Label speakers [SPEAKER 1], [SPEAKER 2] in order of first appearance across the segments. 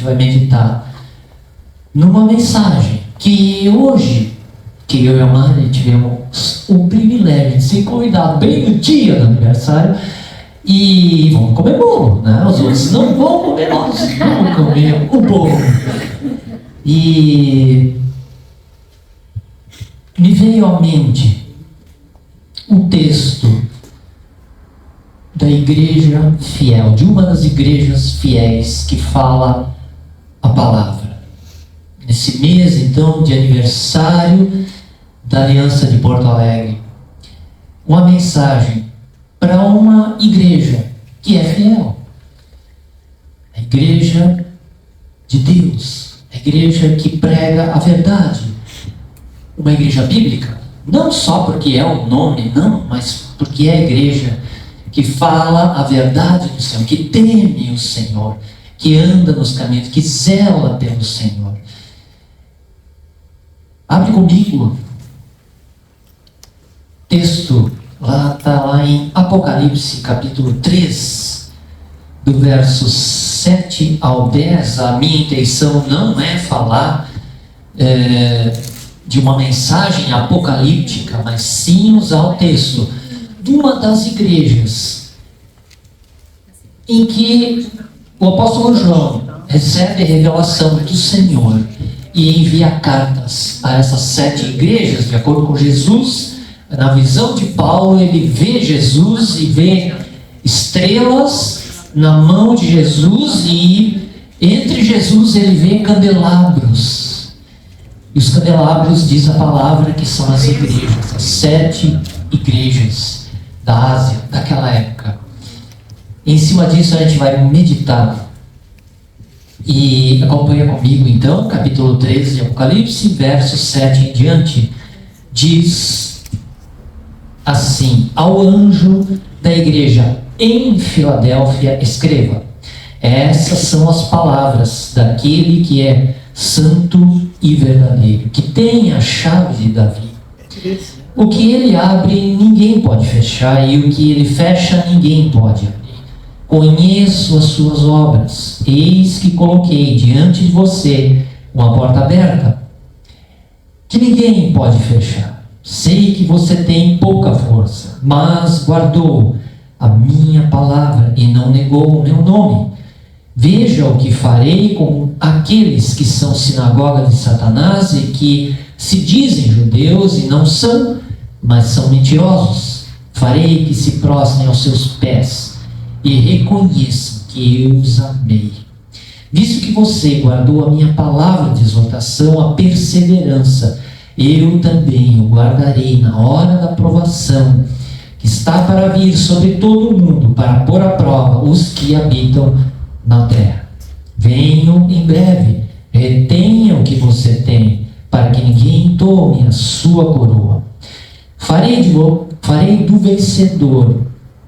[SPEAKER 1] vai meditar numa mensagem que hoje, que eu e a Mari tivemos o privilégio de ser convidados bem no dia do aniversário, e vamos comer bolo, né? Os outros não vão comer, nós vamos comer o bolo. E me veio à mente um texto da igreja fiel, de uma das igrejas fiéis que fala a palavra. Nesse mês, então, de aniversário da Aliança de Porto Alegre, uma mensagem para uma igreja que é fiel. A igreja de Deus, a igreja que prega a verdade. Uma igreja bíblica, não só porque é o nome, não, mas porque é a igreja que fala a verdade do Senhor, que teme o Senhor, que anda nos caminhos, que zela pelo Senhor. Abre comigo. Texto está lá em Apocalipse, capítulo 3, do verso 7 ao 10. A minha intenção não é falar de uma mensagem apocalíptica, mas sim usar o texto de uma das igrejas em que o apóstolo João recebe a revelação do Senhor e envia cartas a essas 7 igrejas, de acordo com Jesus. Na visão de Paulo, ele vê Jesus e vê estrelas na mão de Jesus, e entre Jesus ele vê candelabros. E os candelabros, diz a palavra, que são as igrejas, as 7 igrejas da Ásia, daquela época. Em cima disso a gente vai meditar. E acompanha comigo então, capítulo 13 de Apocalipse, verso 7 em diante. Diz assim: ao anjo da igreja em Filadélfia escreva: essas são as palavras daquele que é santo e verdadeiro, que tem a chave de Davi. O que ele abre, ninguém pode fechar, e o que ele fecha, ninguém pode abrir. Conheço as suas obras, eis que coloquei diante de você uma porta aberta, que ninguém pode fechar. Sei que você tem pouca força, mas guardou a minha palavra e não negou o meu nome. Veja o que farei com aqueles que são sinagoga de Satanás e que se dizem judeus e não são, mas são mentirosos. Farei que se prostrem aos seus pés e reconheçam que eu os amei. Visto que você guardou a minha palavra de exortação, a perseverança, eu também o guardarei na hora da provação, que está para vir sobre todo o mundo, para pôr à prova os que habitam na terra. Venho em breve, retenha o que você tem, para que ninguém tome a sua coroa. Farei do vencedor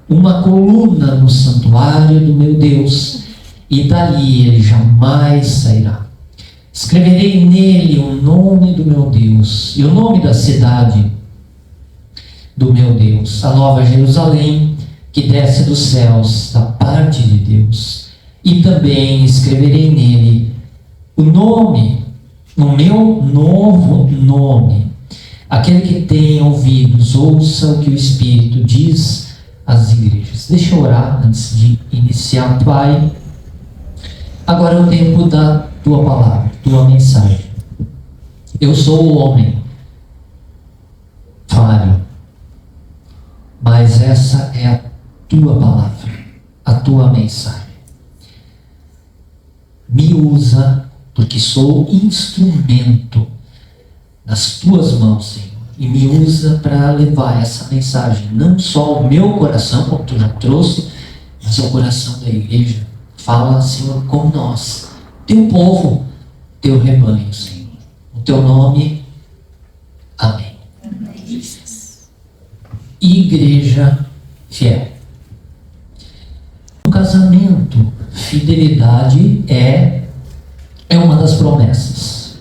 [SPEAKER 1] uma coluna no santuário do meu Deus, e dali ele jamais sairá. Escreverei nele o nome do meu Deus e o nome da cidade do meu Deus, a nova Jerusalém, que desce dos céus da parte de Deus. E também escreverei nele o nome, o meu novo nome. Aquele que tem ouvidos, ouça o que o Espírito diz às igrejas. Deixa eu orar antes de iniciar. Pai, agora é o tempo da tua palavra, tua mensagem. Eu sou o homem falho, mas essa é a tua palavra, a tua mensagem. Me usa, porque sou instrumento nas tuas mãos, Senhor, e me usa para levar essa mensagem, não só ao meu coração, como tu já trouxe, mas ao coração da igreja. Fala, Senhor, com nós, teu povo, teu rebanho, Senhor. No teu nome, amém. Amém. Igreja fiel. No casamento, fidelidade é uma das promessas,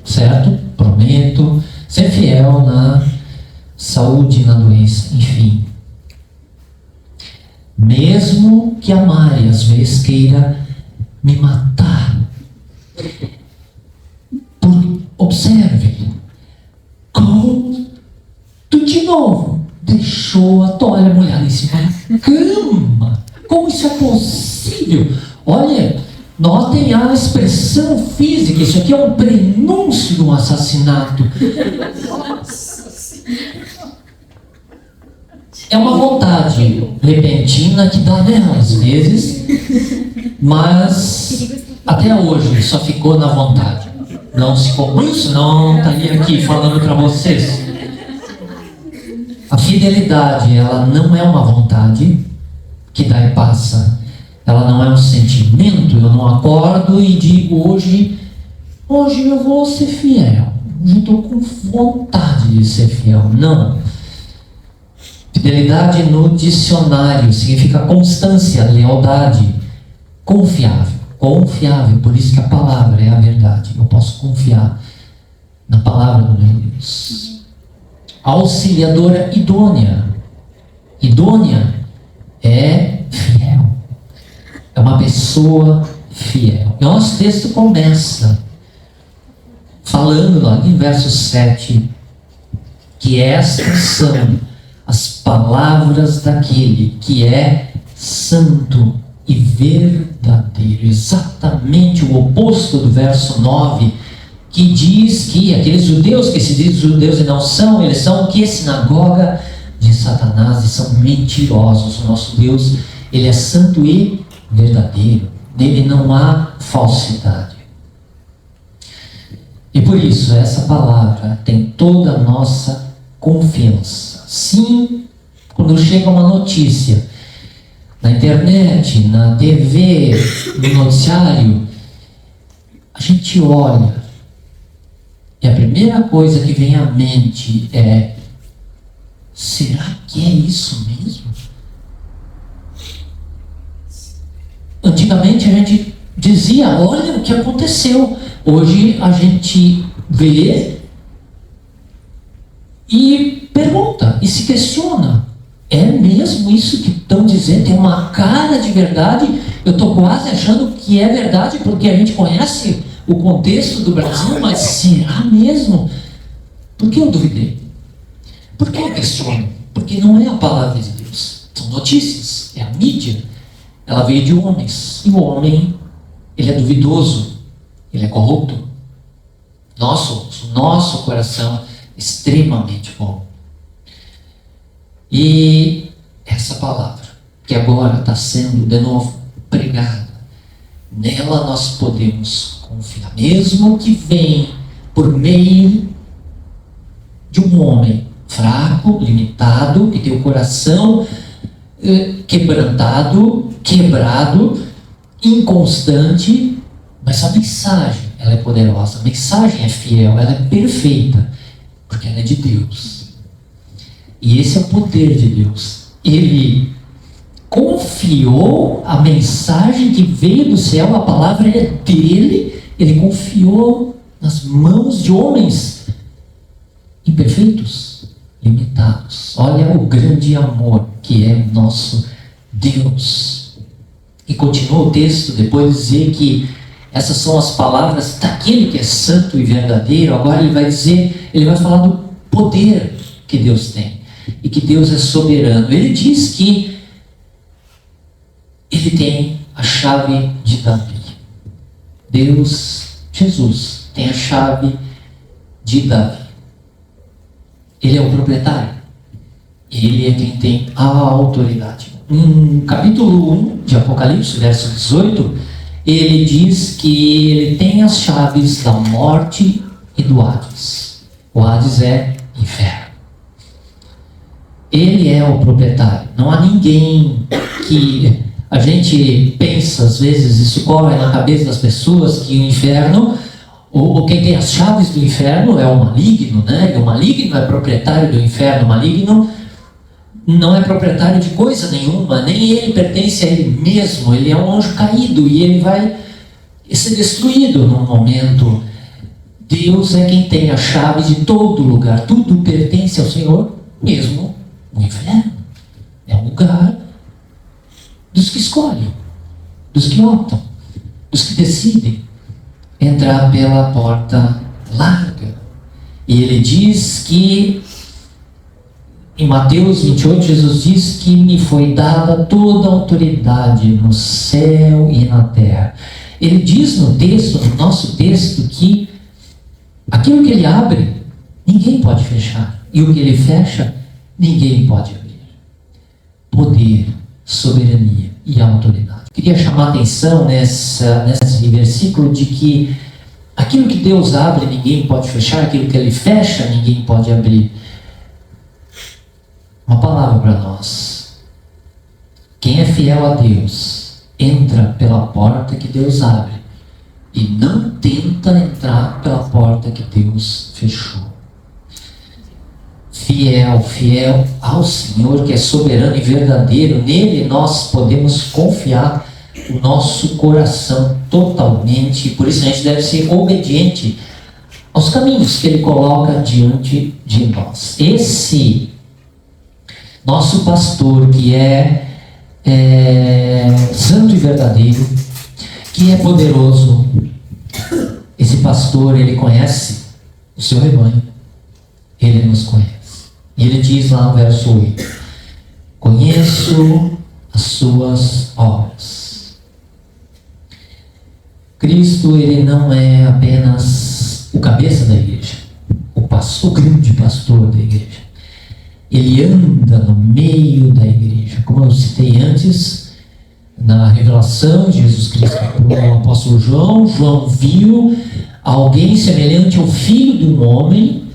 [SPEAKER 1] certo? Prometo ser fiel na saúde, na doença, enfim. Mesmo que a Mari às vezes queira me matar deixou a toalha molhada em cima da cama. Como isso é possível? Olha, notem a expressão física. Isso aqui é um prenúncio de um assassinato. É uma vontade repentina que dá nela às vezes, mas até hoje só ficou na vontade. Não se concluiu, senão estaria aqui falando para vocês. A fidelidade, ela não é uma vontade que dá e passa. Ela não é um sentimento. Eu não acordo e digo hoje eu vou ser fiel. Hoje eu estou com vontade de ser fiel. Não. Fidelidade no dicionário significa constância, lealdade, confiável. Confiável, por isso que a palavra é a verdade. Eu posso confiar na palavra do meu Deus. Auxiliadora idônea. Idônea é fiel. É uma pessoa fiel. E o nosso texto começa falando lá em verso 7 que estas são as palavras daquele que é santo e verdadeiro. Exatamente o oposto do verso 9, que diz que aqueles judeus que se dizem judeus e não são, eles são o que? Sinagoga de Satanás, e são mentirosos. O nosso Deus, ele é santo e verdadeiro. Nele não há falsidade. E por isso, essa palavra tem toda a nossa confiança. Sim, quando chega uma notícia na internet, na TV, no noticiário, a gente olha e a primeira coisa que vem à mente é: será que é isso mesmo? Antigamente a gente dizia, olha o que aconteceu. Hoje a gente vê e pergunta e se questiona: é mesmo isso que estão dizendo? Tem uma cara de verdade? Eu estou quase achando que é verdade, porque a gente conhece o contexto do Brasil, mas será mesmo? Por que eu duvidei? Por que eu questiono? Porque não é a palavra de Deus. São notícias, é a mídia. Ela veio de homens. E o homem, ele é duvidoso, ele é corrupto. Nosso coração é extremamente bom. E essa palavra, que agora está sendo de novo pregada, nela nós podemos confiar, mesmo que vem por meio de um homem fraco, limitado, que tem o coração quebrado, inconstante, mas a mensagem, ela é poderosa, a mensagem é fiel, ela é perfeita, porque ela é de Deus. E esse é o poder de Deus. Ele confiou a mensagem que veio do céu, a palavra é dele, ele confiou nas mãos de homens imperfeitos, limitados. Olha o grande amor que é o nosso Deus. E continua o texto depois de dizer que essas são as palavras daquele que é santo e verdadeiro. Agora ele vai dizer, ele vai falar do poder que Deus tem e que Deus é soberano. Ele diz que ele tem a chave de Davi. Deus, Jesus, tem a chave de Davi. Ele é o proprietário. Ele é quem tem a autoridade. No capítulo 1 de Apocalipse, verso 18, ele diz que ele tem as chaves da morte e do Hades. O Hades é inferno. Ele é o proprietário. Não há ninguém que... A gente pensa, às vezes, isso corre na cabeça das pessoas, que o inferno, ou quem tem as chaves do inferno é o maligno, né? E o maligno é proprietário do inferno. O maligno não é proprietário de coisa nenhuma, nem ele pertence a ele mesmo. Ele é um anjo caído e ele vai ser destruído num momento. Deus é quem tem a chave de todo lugar. Tudo pertence ao Senhor, mesmo o inferno. É um lugar dos que escolhem, dos que optam, dos que decidem entrar pela porta larga. E ele diz que em Mateus 28, Jesus diz que me foi dada toda a autoridade no céu e na terra. Ele diz no texto, no nosso texto, que aquilo que ele abre, ninguém pode fechar. E o que ele fecha, ninguém pode abrir. Poder, soberania e autoridade. Queria chamar a atenção nesse versículo de que aquilo que Deus abre, ninguém pode fechar. Aquilo que ele fecha, ninguém pode abrir. Uma palavra para nós. Quem é fiel a Deus, entra pela porta que Deus abre e não tenta entrar pela porta que Deus fechou. Fiel ao Senhor, que é soberano e verdadeiro, nele nós podemos confiar o nosso coração totalmente, por isso a gente deve ser obediente aos caminhos que ele coloca diante de nós. Esse nosso pastor, que é santo e verdadeiro, que é poderoso, esse pastor, ele conhece o seu rebanho, ele nos conhece. E ele diz lá no verso 8: conheço as suas obras. Cristo, ele não é apenas o cabeça da igreja, o grande pastor da igreja. Ele anda no meio da igreja. Como eu citei antes, na revelação de Jesus Cristo para o apóstolo João, João viu alguém semelhante ao Filho do Homem,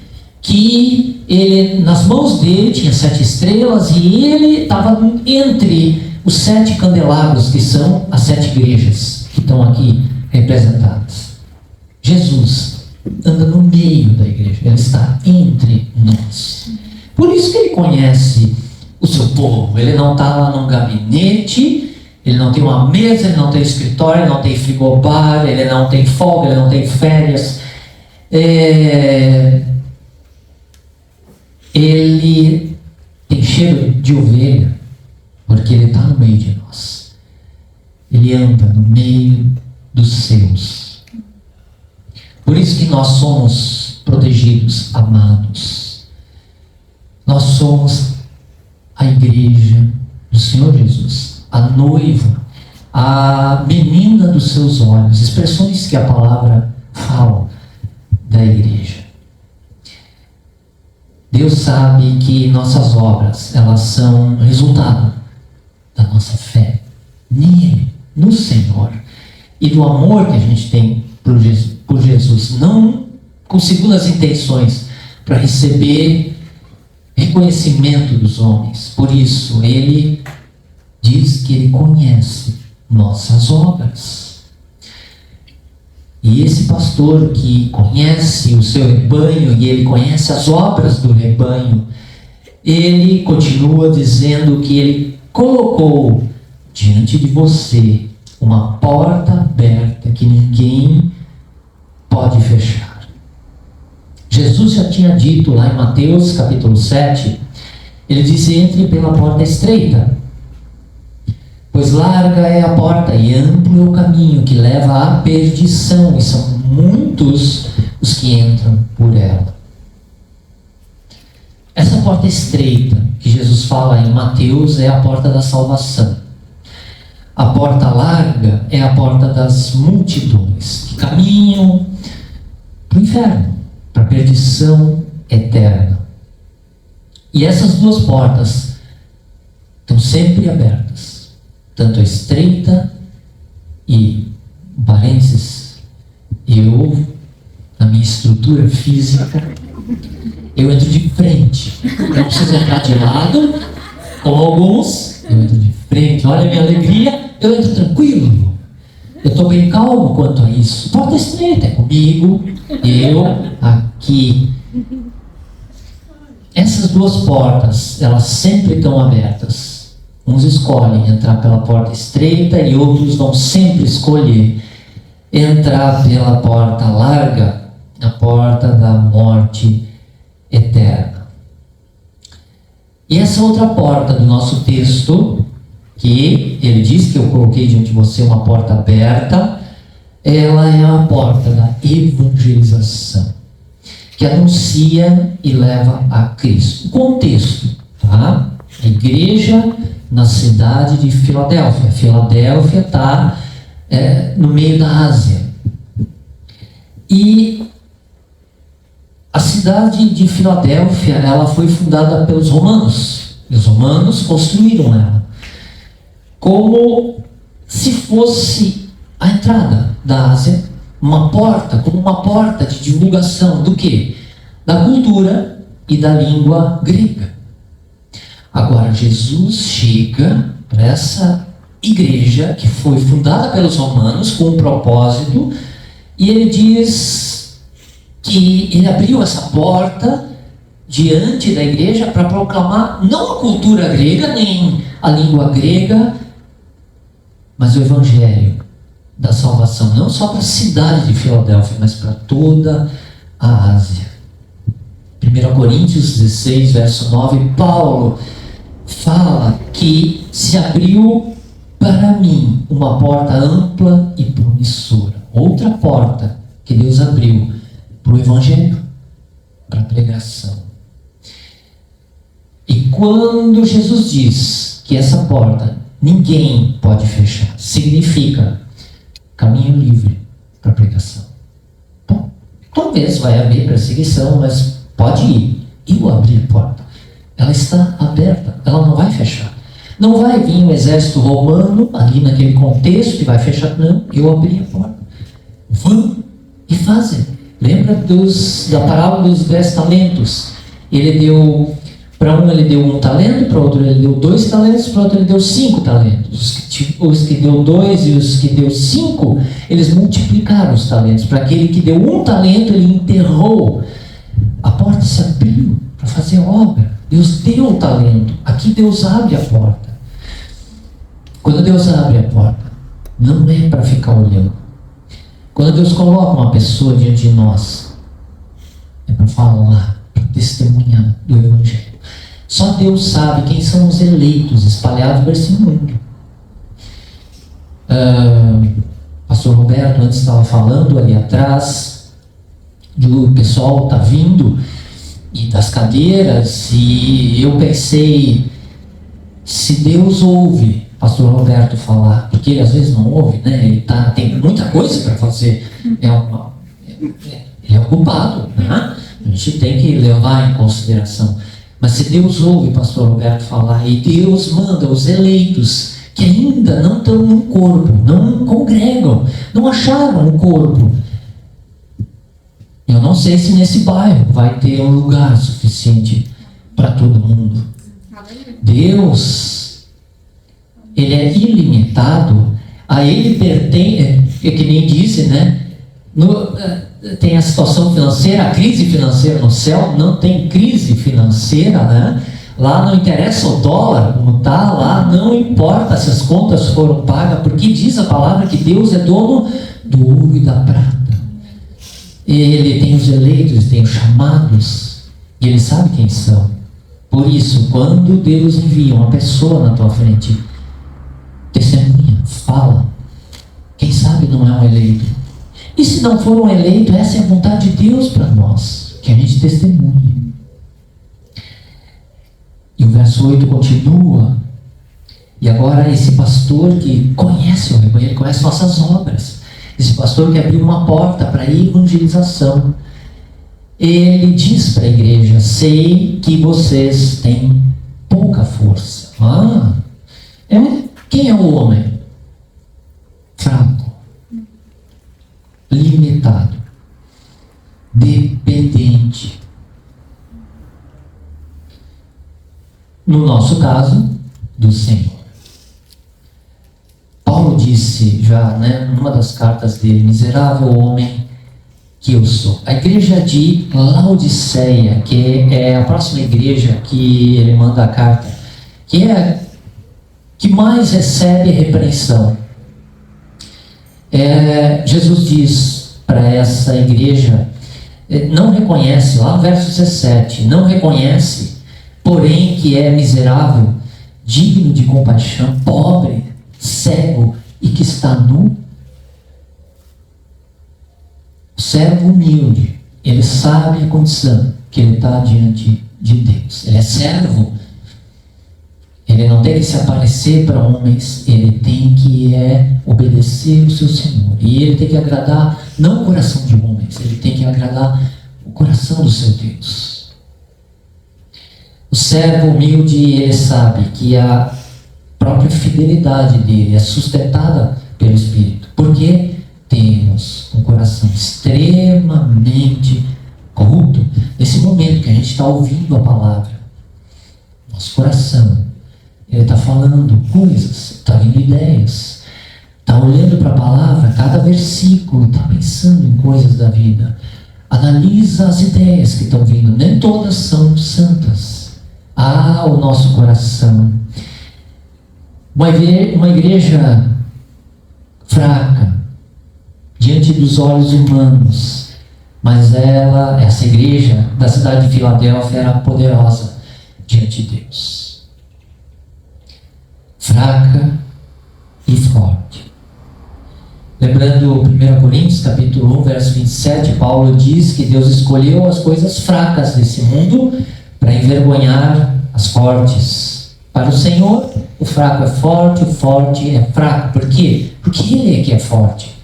[SPEAKER 1] que ele, nas mãos dele tinha 7 estrelas e ele estava entre os 7 candelabros, que são as 7 igrejas que estão aqui representadas. Jesus anda no meio da igreja, ele está entre nós. Por isso que ele conhece o seu povo. Ele não está lá num gabinete, ele não tem uma mesa, ele não tem escritório, ele não tem frigobar, ele não tem folga, ele não tem férias. Ele tem cheiro de ovelha, porque ele está no meio de nós. Ele anda no meio dos seus. Por isso que nós somos protegidos, amados. Nós somos a igreja do Senhor Jesus, a noiva, a menina dos seus olhos, expressões que a palavra fala da igreja. Deus sabe que nossas obras, elas são resultado da nossa fé nele, no Senhor, e do amor que a gente tem por Jesus, não com segundas intenções, para receber reconhecimento dos homens. Por isso, ele diz que ele conhece nossas obras. E esse pastor que conhece o seu rebanho e ele conhece as obras do rebanho, ele continua dizendo que ele colocou diante de você uma porta aberta que ninguém pode fechar. Jesus já tinha dito lá em Mateus capítulo 7, ele disse: entre pela porta estreita, pois larga é a porta e amplo é o caminho que leva à perdição, e são muitos os que entram por ela. Essa porta estreita que Jesus fala em Mateus é a porta da salvação. A porta larga é a porta das multidões que caminham para o inferno, para a perdição eterna. E essas duas portas estão sempre abertas, tanto a estreita e, parênteses, eu, na minha estrutura física, eu entro de frente. Eu não preciso entrar de lado, como alguns, eu entro de frente. Olha a minha alegria, eu entro tranquilo. Eu estou bem calmo quanto a isso. Porta estreita é comigo, eu aqui. Essas duas portas, elas sempre estão abertas. Uns escolhem entrar pela porta estreita e outros vão sempre escolher entrar pela porta larga, a porta da morte eterna. E essa outra porta do nosso texto, que ele diz que eu coloquei diante de você uma porta aberta, ela é a porta da evangelização, que anuncia e leva a Cristo. O contexto tá? A igreja na cidade de Filadélfia. Filadélfia está no meio da Ásia. E a cidade de Filadélfia, ela foi fundada pelos romanos. E os romanos construíram ela como se fosse a entrada da Ásia, uma porta, como uma porta de divulgação do quê? Da cultura e da língua grega. Agora, Jesus chega para essa igreja que foi fundada pelos romanos com um propósito, e ele diz que ele abriu essa porta diante da igreja para proclamar não a cultura grega, nem a língua grega, mas o evangelho da salvação, não só para a cidade de Filadélfia, mas para toda a Ásia. 1 Coríntios 16, verso 9, Paulo fala que se abriu para mim uma porta ampla e promissora. Outra porta que Deus abriu para o evangelho, para a pregação. E quando Jesus diz que essa porta ninguém pode fechar, significa caminho livre para a pregação. Bom, talvez vai haver perseguição, mas pode ir. Eu abri a porta. Ela está aberta, ela não vai fechar. Não vai vir um exército romano ali naquele contexto que vai fechar. Não, eu abri a porta. Vão e fazem. Lembra da parábola dos 10 talentos? Ele deu, para um ele deu 1 talento, para outro ele deu 2 talentos, para outro ele deu 5 talentos. Os que deu 2 e os que deu 5, eles multiplicaram os talentos. Para aquele que deu 1 talento, ele enterrou. A porta se abriu para fazer obra. Deus deu o talento. Aqui Deus abre a porta. Quando Deus abre a porta, não é para ficar olhando. Quando Deus coloca uma pessoa diante de nós, é para falar, para testemunhar do evangelho. Só Deus sabe quem são os eleitos espalhados por esse mundo. Pastor Roberto antes estava falando ali atrás, o pessoal está vindo e das cadeiras, e eu pensei, se Deus ouve Pastor Roberto falar, porque ele às vezes não ouve, né? Ele tem muita coisa para fazer, ele é ocupado, né? A gente tem que levar em consideração. Mas se Deus ouve Pastor Roberto falar, e Deus manda os eleitos que ainda não estão no corpo, não congregam, não acharam o corpo, eu não sei se nesse bairro vai ter um lugar suficiente para todo mundo. Deus, ele é ilimitado, a ele pertence, que nem disse, né? Tem a situação financeira, a crise financeira no céu, não tem crise financeira, né? Lá não interessa o dólar como está, lá não importa se as contas foram pagas, porque diz a palavra que Deus é dono do ouro e da prata. Ele tem os eleitos, tem os chamados, e ele sabe quem são. Por isso, quando Deus envia uma pessoa na tua frente, testemunha, fala. Quem sabe não é um eleito. E se não for um eleito, essa é a vontade de Deus para nós, que a gente testemunhe. E o verso 8 continua. E agora esse pastor que conhece o rebanho, ele conhece nossas obras. Esse pastor que abriu uma porta para a evangelização. Ele diz para a igreja: sei que vocês têm pouca força. Quem é o homem? Fraco, limitado, dependente. No nosso caso, do Senhor. Paulo disse já, né, numa das cartas dele: miserável homem que eu sou. A igreja de Laodiceia, que é a próxima igreja que ele manda a carta, que é a que mais recebe repreensão. Jesus diz para essa igreja, não reconhece, lá no verso 17, não reconhece, porém que é miserável, digno de compaixão, pobre, cego e que está nu. O servo humilde, ele sabe a condição que ele está diante de Deus. Ele é servo Ele não tem que se aparecer para homens, ele tem que obedecer o seu Senhor. E ele tem que agradar não o coração de homens, ele tem que agradar o coração do seu Deus. O servo humilde, ele sabe que a própria fidelidade dele é sustentada pelo Espírito. Porque temos um coração extremamente corrupto. Nesse momento que a gente está ouvindo a palavra, nosso coração, ele está falando coisas, está vindo ideias, está olhando para a palavra, cada versículo, está pensando em coisas da vida. Analisa as ideias que estão vindo, nem todas são santas. O nosso coração. Uma igreja fraca, diante dos olhos humanos, mas essa igreja da cidade de Filadélfia era poderosa diante de Deus. Fraca e forte. Lembrando 1 Coríntios capítulo 1, verso 27, Paulo diz que Deus escolheu as coisas fracas desse mundo para envergonhar as fortes. Para o Senhor, o fraco é forte, o forte é fraco. Por quê? Porque Ele é que é forte.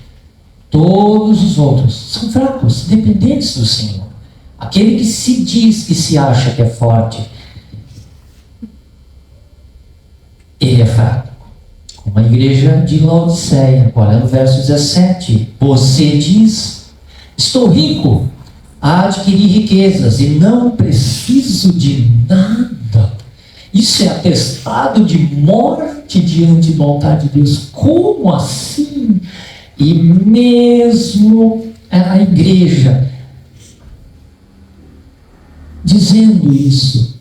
[SPEAKER 1] Todos os outros são fracos, dependentes do Senhor. Aquele que se diz que se acha que é forte, ele é fraco. Como a igreja de Laodiceia, olha no verso 17. Você diz, estou rico, adquiri riquezas e não preciso de nada. Isso é atestado de morte diante da vontade de Deus. Como assim? E mesmo a igreja dizendo isso,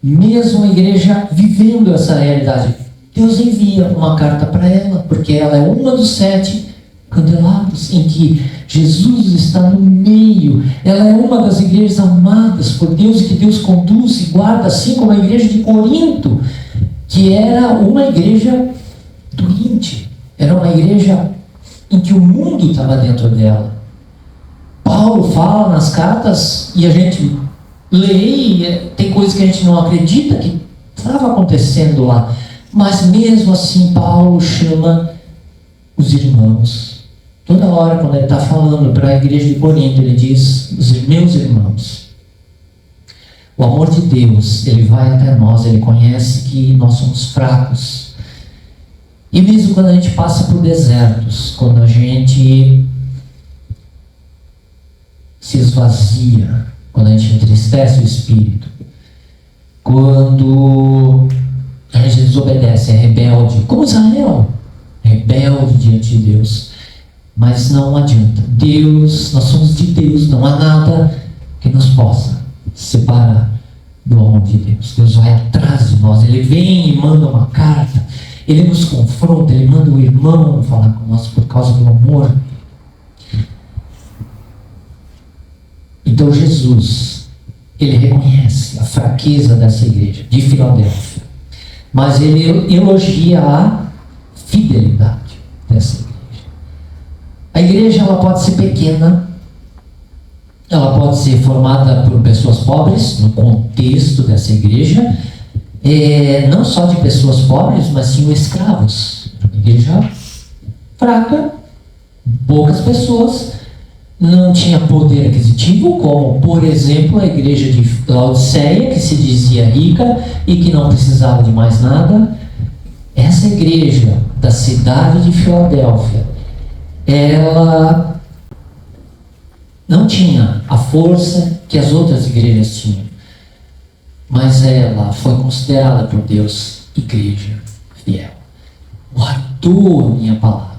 [SPEAKER 1] mesmo a igreja vivendo essa realidade, Deus envia uma carta para ela, porque ela é uma dos 7 candelabros em que Jesus está no meio. Ela é uma das igrejas amadas por Deus e que Deus conduz e guarda, assim como a igreja de Corinto, que era uma igreja doente, era uma igreja em que o mundo estava dentro dela. Paulo fala nas cartas e a gente lê e tem coisas que a gente não acredita que estava acontecendo lá, mas mesmo assim Paulo chama os irmãos. Toda hora quando ele está falando para a igreja de Corinto, ele diz, os meus irmãos. O amor de Deus, ele vai até nós, ele conhece que nós somos fracos. E mesmo quando a gente passa por desertos, quando a gente se esvazia, quando a gente entristece o espírito, quando a gente desobedece, é rebelde, como Israel, rebelde diante de Deus, mas não adianta. Deus, nós somos de Deus, não há nada que nos possa separar do amor de Deus. Deus vai atrás de nós, Ele vem e manda uma carta, Ele nos confronta, Ele manda um irmão falar com nós por causa do amor. Então Jesus, Ele reconhece a fraqueza dessa igreja de Filadélfia, mas Ele elogia a fidelidade dessa igreja. A igreja, ela pode ser pequena, ela pode ser formada por pessoas pobres, no contexto dessa igreja, não só de pessoas pobres, mas sim escravos. Uma igreja fraca, poucas pessoas, não tinha poder aquisitivo, como, por exemplo, a igreja de Laodiceia, que se dizia rica e que não precisava de mais nada. Essa igreja da cidade de Filadélfia, ela não tinha a força que as outras igrejas tinham, mas ela foi considerada por Deus igreja fiel. Guardou a minha palavra.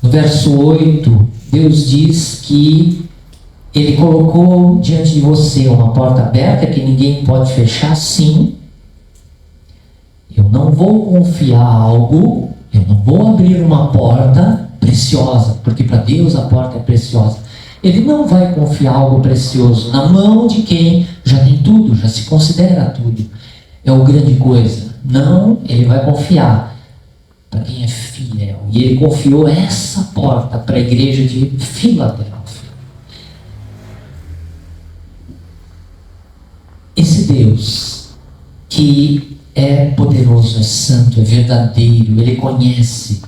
[SPEAKER 1] No verso 8, Deus diz que Ele colocou diante de você uma porta aberta que ninguém pode fechar. Sim, eu não vou confiar algo, eu não vou abrir uma porta preciosa, porque para Deus a porta é preciosa. Ele não vai confiar algo precioso na mão de quem já tem tudo, já se considera tudo. É o grande coisa. Não, Ele vai confiar para quem é fiel. E Ele confiou essa porta para a igreja de Filadélfia. Esse Deus, que é poderoso, é santo, é verdadeiro, ele conhece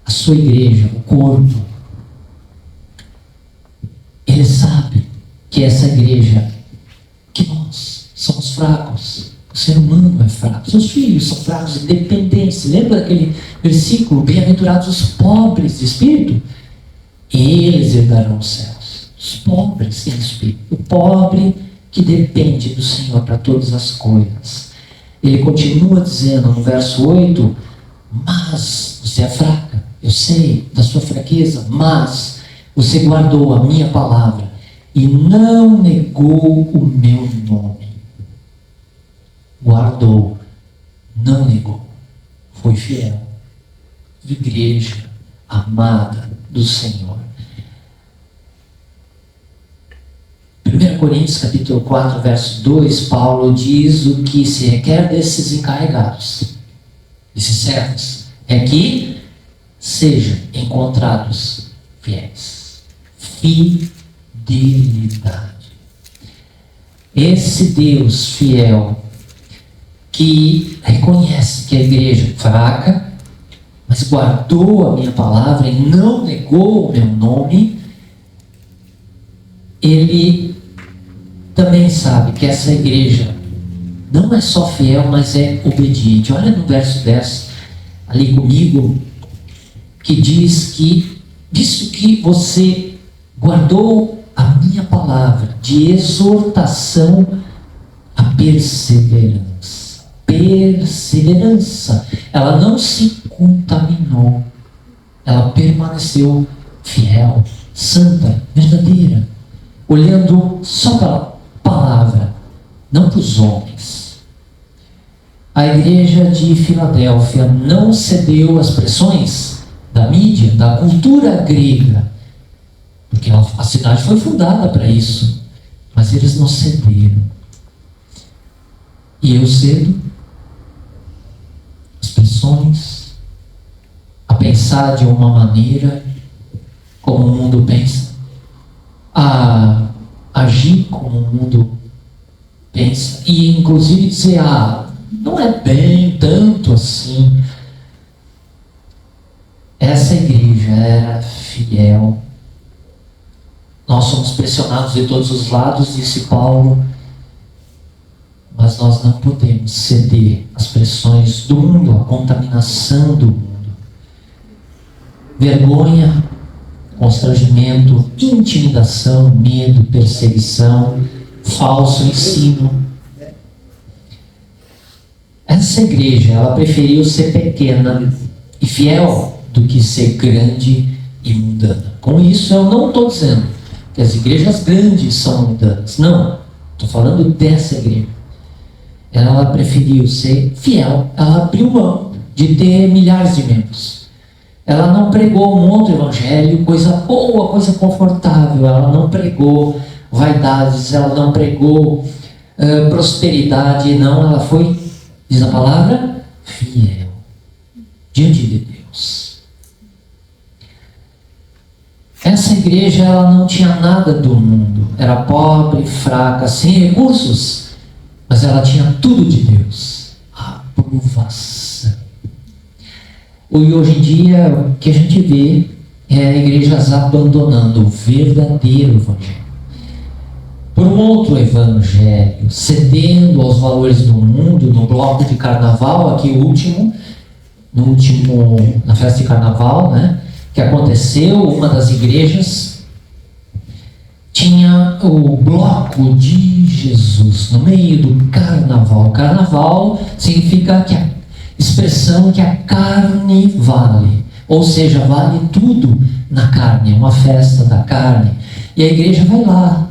[SPEAKER 1] a sua igreja, o corpo. Ele sabe que essa igreja, que nós somos fracos, o ser humano é fraco, seus filhos são fracos, independentes. Lembra daquele versículo, bem-aventurados os pobres de espírito? Eles herdarão os céus. Os pobres em espírito, o pobre que depende do Senhor para todas as coisas. Ele continua dizendo no verso 8, mas você é fraca, eu sei da sua fraqueza, mas você guardou a minha palavra e não negou o meu nome. Guardou, não negou, foi fiel. Igreja amada do Senhor. 1 Coríntios capítulo 4, verso 2, Paulo diz o que se requer desses encarregados, desses servos, é que sejam encontrados fiéis. Fidelidade. Esse Deus fiel que reconhece que a igreja é fraca, mas guardou a minha palavra e não negou o meu nome, ele também sabe que essa igreja não é só fiel, mas é obediente. Olha no verso 10, ali comigo, que diz que, visto que você guardou a minha palavra de exortação à perseverança. Perseverança. Ela não se contaminou. Ela permaneceu fiel, santa, verdadeira, olhando só para a palavra, não para os homens. A igreja de Filadélfia não cedeu às pressões da mídia, da cultura grega, porque a cidade foi fundada para isso, mas eles não cederam. E eu cedo às pressões, a pensar de uma maneira como o mundo pensa, a agir como o mundo pensa, e inclusive dizer, não é bem tanto assim. Essa igreja era fiel. Nós somos pressionados de todos os lados, disse Paulo, mas nós não podemos ceder às pressões do mundo, à contaminação do mundo. Vergonha, constrangimento, intimidação, medo, perseguição, falso ensino. Essa igreja, ela preferiu ser pequena e fiel do que ser grande e mundana. Com isso, eu não estou dizendo que as igrejas grandes são mundanas. Não, estou falando dessa igreja. Ela preferiu ser fiel. Ela abriu mão de ter milhares de membros. Ela não pregou um outro evangelho, coisa boa, coisa confortável. Ela não pregou vaidades, ela não pregou prosperidade. Não, ela foi, diz a palavra, fiel diante de Deus. Essa igreja, ela não tinha nada do mundo. Era pobre, fraca, sem recursos, mas ela tinha tudo de Deus. Aprovação. E hoje em dia, o que a gente vê é igrejas abandonando o verdadeiro evangelho por um outro evangelho, cedendo aos valores do mundo. No bloco de carnaval, aqui na festa de carnaval, né, que aconteceu, uma das igrejas tinha o bloco de Jesus no meio do carnaval. Carnaval significa que a expressão que a carne vale, ou seja, vale tudo na carne, uma festa da carne. E a igreja vai lá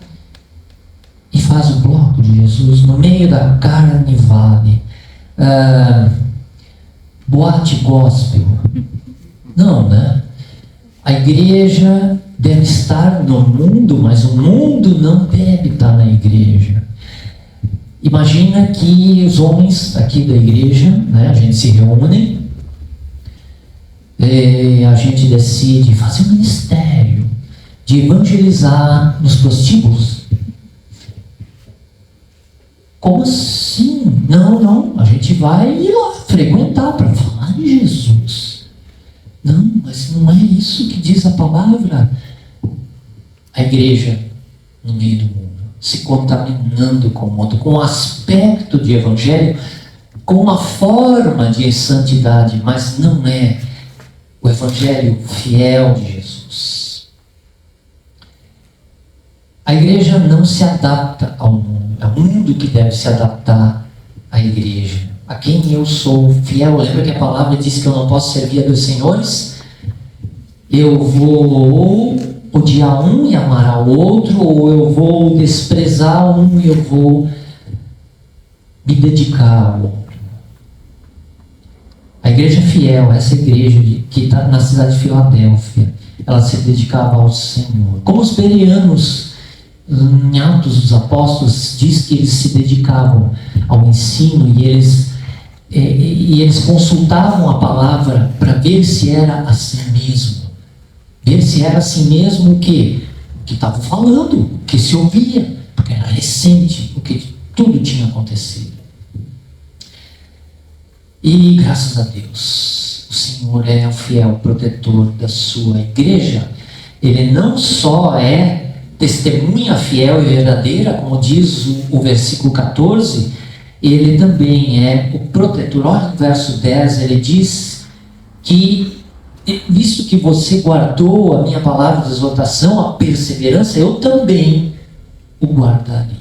[SPEAKER 1] e faz o bloco de Jesus no meio da carne vale. Boate gospel. Não, né? A igreja deve estar no mundo, mas o mundo não deve estar na igreja. Imagina que os homens aqui da igreja, né, a gente se reúne, a gente decide fazer um ministério de evangelizar nos prostíbulos. Como assim? Não, a gente vai ir lá frequentar para falar de Jesus. Não, mas não é isso que diz a palavra. A igreja no meio do mundo, se contaminando com o mundo, com um aspecto de evangelho, com uma forma de santidade, mas não é o evangelho fiel de Jesus. A igreja não se adapta ao mundo, é o mundo que deve se adaptar à igreja. A quem eu sou fiel. Lembra que a palavra diz que eu não posso servir a dois senhores? Eu vou odiar um e amar ao outro, ou eu vou desprezar um e eu vou me dedicar ao outro. A igreja fiel, essa igreja que está na cidade de Filadélfia, ela se dedicava ao Senhor. Como os bereanos, em Atos dos Apóstolos, diz que eles se dedicavam ao ensino e eles consultavam a palavra para ver se era assim mesmo. Ver se era assim mesmo o que estavam falando, o que se ouvia, porque era recente, porque tudo tinha acontecido. E graças a Deus, o Senhor é o fiel protetor da sua igreja. Ele não só é testemunha fiel e verdadeira, como diz o versículo 14, ele também é o protetor. Olha no verso 10, ele diz que, visto que você guardou a minha palavra de exortação, a perseverança, eu também o guardarei.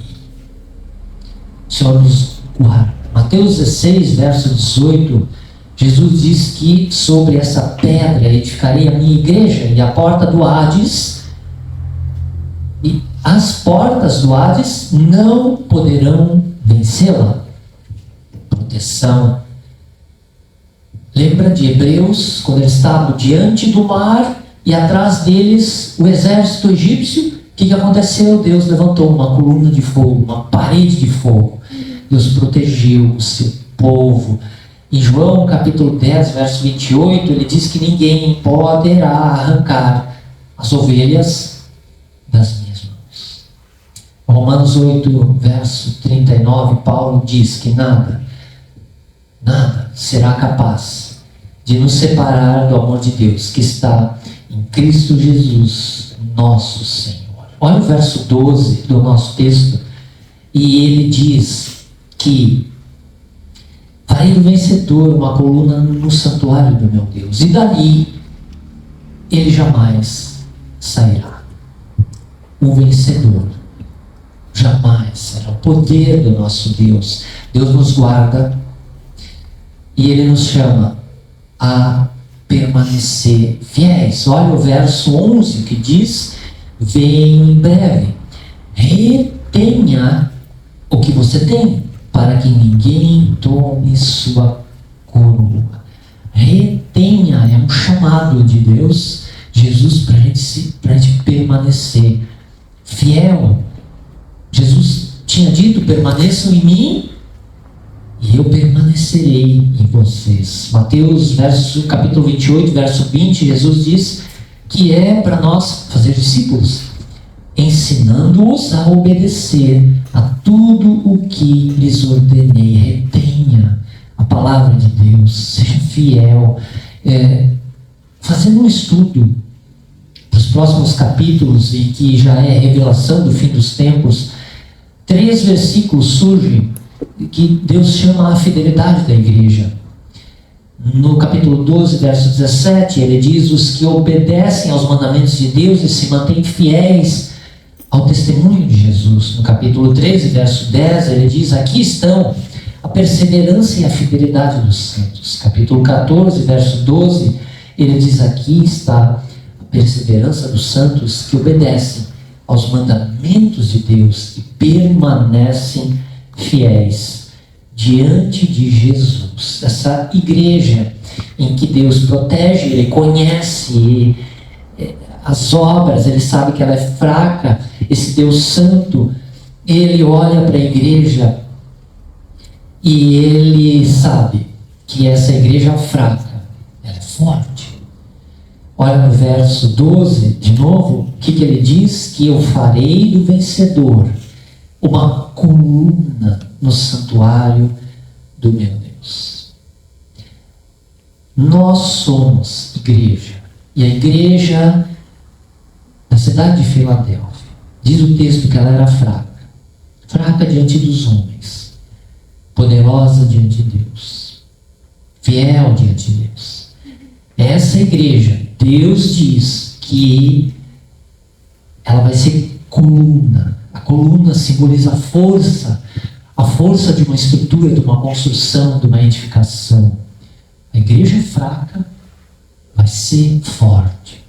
[SPEAKER 1] O Senhor nos guarda. Mateus 16, verso 18, Jesus diz que sobre essa pedra edificarei a minha igreja, e a porta do Hades, e as portas do Hades não poderão vencê-la. Proteção. Lembra de Hebreus, quando eles estavam diante do mar e atrás deles o exército egípcio? O que aconteceu? Deus levantou uma coluna de fogo, uma parede de fogo. Deus protegeu o seu povo. Em João capítulo 10, verso 28, ele diz que ninguém poderá arrancar as ovelhas das minhas mãos. Romanos 8, verso 39, Paulo diz que nada será capaz de nos separar do amor de Deus que está em Cristo Jesus, nosso Senhor. Olha o verso 12 do nosso texto, e ele diz que farei do vencedor uma coluna no santuário do meu Deus, e dali ele jamais sairá. O vencedor jamais será. O poder do nosso Deus. Deus nos guarda e ele nos chama a permanecer fiéis. Olha o verso 11 que diz: venho em breve, retenha o que você tem, para que ninguém tome sua coroa. Retenha, é um chamado de Deus, Jesus, para a gente permanecer fiel. Jesus tinha dito: permaneçam em mim e eu permanecerei em vocês. Mateus capítulo 28, verso 20, Jesus diz que é para nós fazer discípulos, ensinando-os a obedecer a tudo o que lhes ordenei. Retenha a palavra de Deus, seja fiel. Fazendo um estudo para os próximos capítulos, em que já é revelação do fim dos tempos, 3 versículos surgem que Deus chama a fidelidade da igreja. No capítulo 12, verso 17, ele diz: os que obedecem aos mandamentos de Deus e se mantêm fiéis ao testemunho de Jesus. No capítulo 13, verso 10, ele diz: aqui estão a perseverança e a fidelidade dos santos. Capítulo 14, verso 12, ele diz: aqui está a perseverança dos santos que obedecem aos mandamentos de Deus e permanecem fiéis diante de Jesus. Essa igreja em que Deus protege, ele conhece as obras, ele sabe que ela é fraca. Esse Deus santo, ele olha para a igreja e ele sabe que essa igreja fraca, ela é forte. Olha no verso 12, de novo, o que ele diz? Que eu farei do vencedor uma coluna no santuário do meu Deus. Nós somos igreja. E a igreja da cidade de Filadélfia, diz o texto que ela era fraca. Fraca diante dos homens. Poderosa diante de Deus. Fiel diante de Deus. Essa igreja, Deus diz que ela vai ser coluna. A coluna simboliza a força de uma estrutura, de uma construção, de uma edificação. A igreja fraca vai ser forte.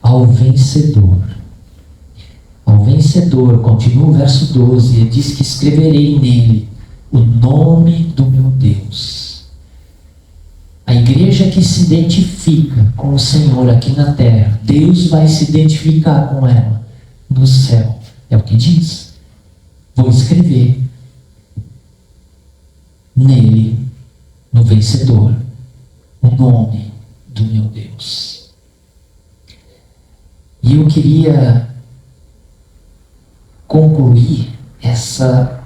[SPEAKER 1] Ao vencedor. Ao vencedor, continua o verso 12, ele diz que escreverei nele o nome do meu Deus. A igreja que se identifica com o Senhor aqui na terra, Deus vai se identificar com ela no céu. É o que diz. Vou escrever nele, no vencedor, o nome do meu Deus. E eu queria concluir essa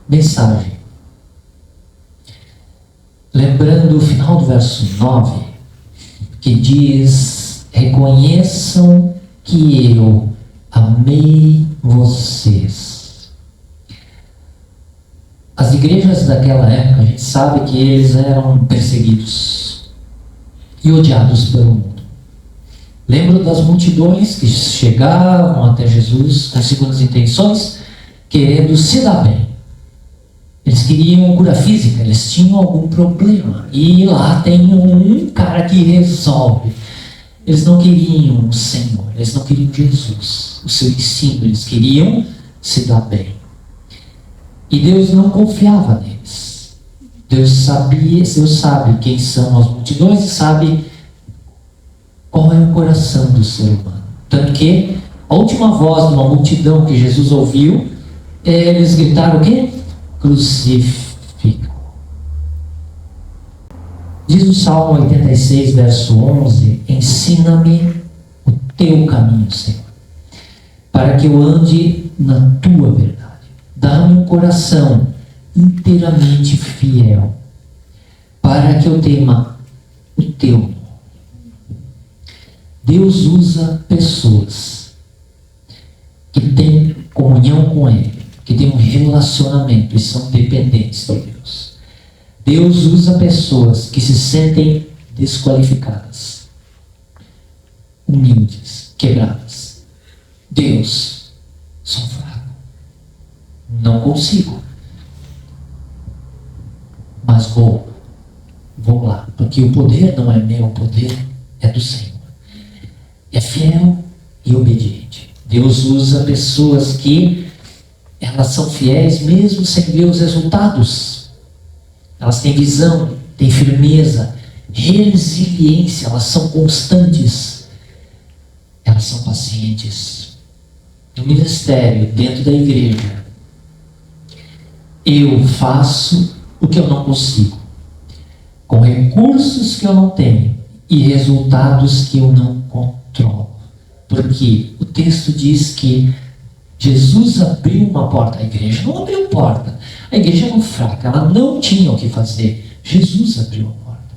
[SPEAKER 1] mensagem lembrando o final do verso 9, que diz: reconheçam que eu amei vocês. As igrejas daquela época, a gente sabe que eles eram perseguidos e odiados pelo mundo. Lembro das multidões que chegavam até Jesus com segundas intenções, querendo se dar bem. Eles queriam cura física, eles tinham algum problema. E lá tem um cara que resolve. Eles não queriam o Senhor, eles não queriam Jesus, o seu ensino, eles queriam se dar bem. E Deus não confiava neles. Deus sabe quem são as multidões e sabe qual é o coração do ser humano. Tanto que a última voz de uma multidão que Jesus ouviu, eles gritaram o quê? Crucifica. Diz o Salmo 86, verso 11: ensina-me o teu caminho, Senhor, para que eu ande na tua verdade. Dá-me um coração inteiramente fiel, para que eu tema o teu nome. Deus usa pessoas que têm comunhão com Ele, que têm um relacionamento e são dependentes de Deus. Deus usa pessoas que se sentem desqualificadas, humildes, quebradas. Deus, sou fraco, não consigo, mas vou lá, porque o poder não é meu, o poder é do Senhor. É fiel e obediente. Deus usa pessoas que elas são fiéis mesmo sem ver os resultados. Elas têm visão, têm firmeza, resiliência, elas são constantes, elas são pacientes. No ministério, dentro da igreja, eu faço o que eu não consigo, com recursos que eu não tenho e resultados que eu não controlo. Porque o texto diz que Jesus abriu uma porta. A igreja não abriu porta. A igreja era fraca, ela não tinha o que fazer. Jesus abriu a porta.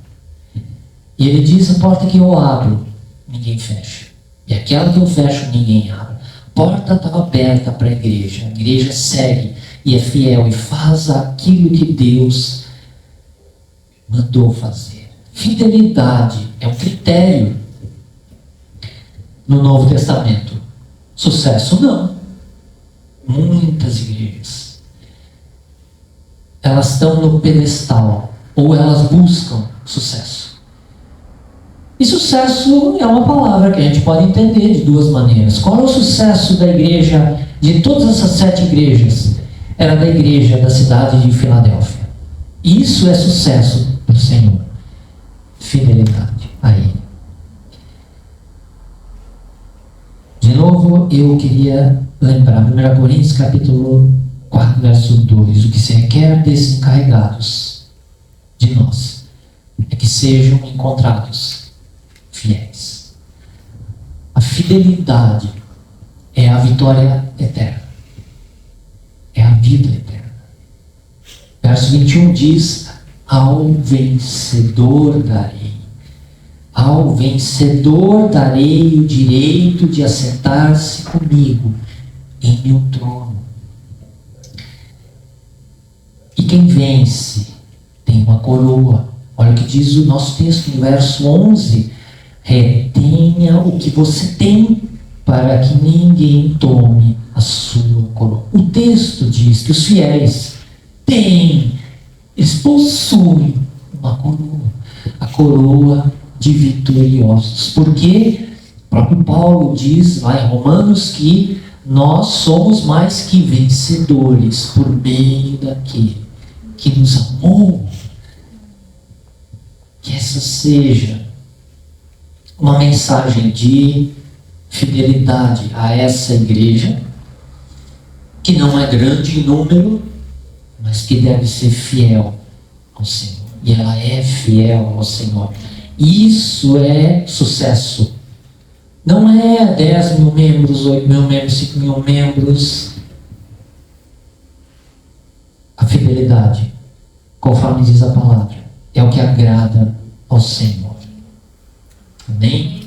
[SPEAKER 1] E ele diz: a porta que eu abro, ninguém fecha. E aquela que eu fecho, ninguém abre. A porta estava aberta para a igreja segue e é fiel e faz aquilo que Deus mandou fazer. Fidelidade é um critério no Novo Testamento. Sucesso não. Muitas igrejas, elas estão no pedestal, ou elas buscam sucesso. E sucesso é uma palavra que a gente pode entender de duas maneiras. Qual é o sucesso da igreja, de todas essas 7 igrejas? Era da igreja da cidade de Filadélfia. Isso é sucesso para o Senhor. Fidelidade a Ele. De novo, eu queria lembrar 1 Coríntios capítulo 4, verso 2. O que se requer desses encarregados de nós é que sejam encontrados fiéis. A fidelidade é a vitória eterna. É a vida eterna. verso 21 diz: ao vencedor darei. Ao vencedor darei o direito de assentar-se comigo em meu trono. E quem vence tem uma coroa. Olha o que diz o nosso texto no verso 11: retenha o que você tem, para que ninguém tome a sua coroa. O texto diz que os fiéis têm, eles possuem uma coroa, a coroa de vitoriosos. Porque o próprio Paulo diz lá em Romanos que nós somos mais que vencedores por meio daquele que nos amou. Que essa seja uma mensagem de fidelidade a essa igreja, que não é grande em número, mas que deve ser fiel ao Senhor. E ela é fiel ao Senhor. Isso é sucesso. Não é 10 mil membros, 8 mil membros, 5 mil membros. A fidelidade, conforme diz a palavra, é o que agrada ao Senhor. Amém?